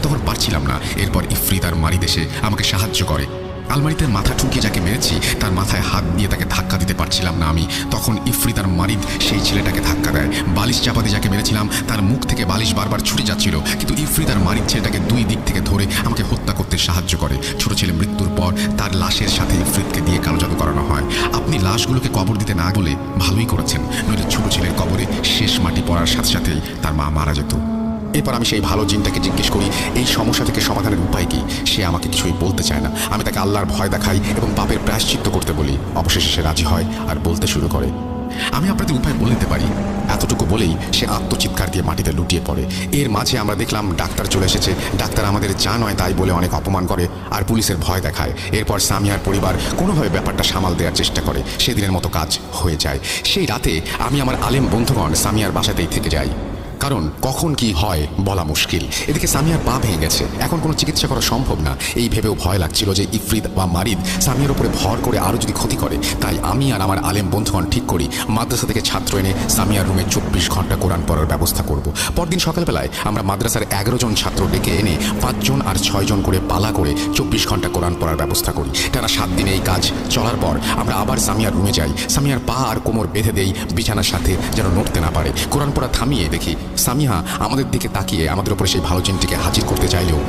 তখন পারছিলাম না। এরপর ইফরিত আর মারিদ এসে আমাকে সাহায্য করে। আলমারিতে মাথা ঠুকিয়ে যাকে মেরেছি তার মাথায় হাত দিয়ে তাকে ধাক্কা দিতে পারছিলাম না আমি। তখন ইফরিত আর মারিদ সেই ছেলেটাকে ধাক্কা দেয়। বালিশ চাপা দিয়ে যাকে মেরেছিলাম তার মুখ থেকে বালিশ বারবার ছুটে যাচ্ছিল, কিন্তু ইফরিত আর মারিদ ছেলেটাকে দুই দিক থেকে ধরে আমাকে হত্যা করতে সাহায্য করে। ছোট ছেলে মৃত্যুর পর তার লাশের সাথে ইফরিতকে দিয়ে কালো জাদু করানো হয়। আপনি লাশগুলোকে কবর দিতে না বলে ভালোই করেছেন, নইলে ছোট ছেলের কবরে শেষ মাটি পড়ার সাথে সাথেই তার মা মারা যেত। এরপর আমি সেই ভালো জিনটাকে জিজ্ঞেস করি এই সমস্যা থেকে সমাধানের উপায় কি। সে আমাকে কিছুই বলতে চায় না। আমি তাকে আল্লাহর ভয় দেখাই এবং পাপের প্রায়শ্চিত্ত করতে বলি। অবশেষে সে রাজি হয় আর বলতে শুরু করে, আমি আপনাদের উপায় বলে দিতে পারি। এতটুকু বলেই সে আত্মচিৎকার দিয়ে মাটিতে লুটিয়ে পড়ে। এর মাঝে আমরা দেখলাম ডাক্তার চলে এসেছে। ডাক্তার আমাদের যা নয় তাই বলে অনেক অপমান করে আর পুলিশের ভয় দেখায়। এরপর সামিয়ার পরিবার কোনোভাবে ব্যাপারটা সামাল দেওয়ার চেষ্টা করে। সেদিনের মতো কাজ হয়ে যায়। সেই রাতে আমি আমার আলেম বন্ধুগণ সামিয়ার বাসাতেই থেকে যাই, কারণ কখন কি হয় বলা মুশকিল। এদিকে সামিয়ার পা ভেঙে গেছে, এখন কোনো চিকিৎসা করা সম্ভব না। এই ভেবেও ভয় লাগছিল যে ইফরিত বা মারিদ সামিয়ার উপরে ভর করে আরও যদি ক্ষতি করে। তাই আমি আর আমার আলেম বন্ধুগণ ঠিক করি মাদ্রাসা থেকে ছাত্র এনে সামিয়ার রুমে 24 ঘন্টা কোরআন পড়ার ব্যবস্থা করব। পরদিন সকালবেলায় আমরা মাদ্রাসার 11 জন ছাত্র ডেকে এনে 5 জন আর 6 জন করে পালা করে 24 ঘন্টা কোরআন পড়ার ব্যবস্থা করি। টানা 7 দিনে এই কাজ চলার পর আমরা আবার সামিয়ার রুমে যাই। সামিয়ার পা আর কোমর বেঁধে দেই বিছানার সাথে, যেন নড়তে না পারে। কোরআন পড়া থামিয়ে দেখি সামিয়া আমাদের দিকে তাকিয়ে আমাদের উপরে সেই ভালো জিনটিকে হাজির করতে চাইলেও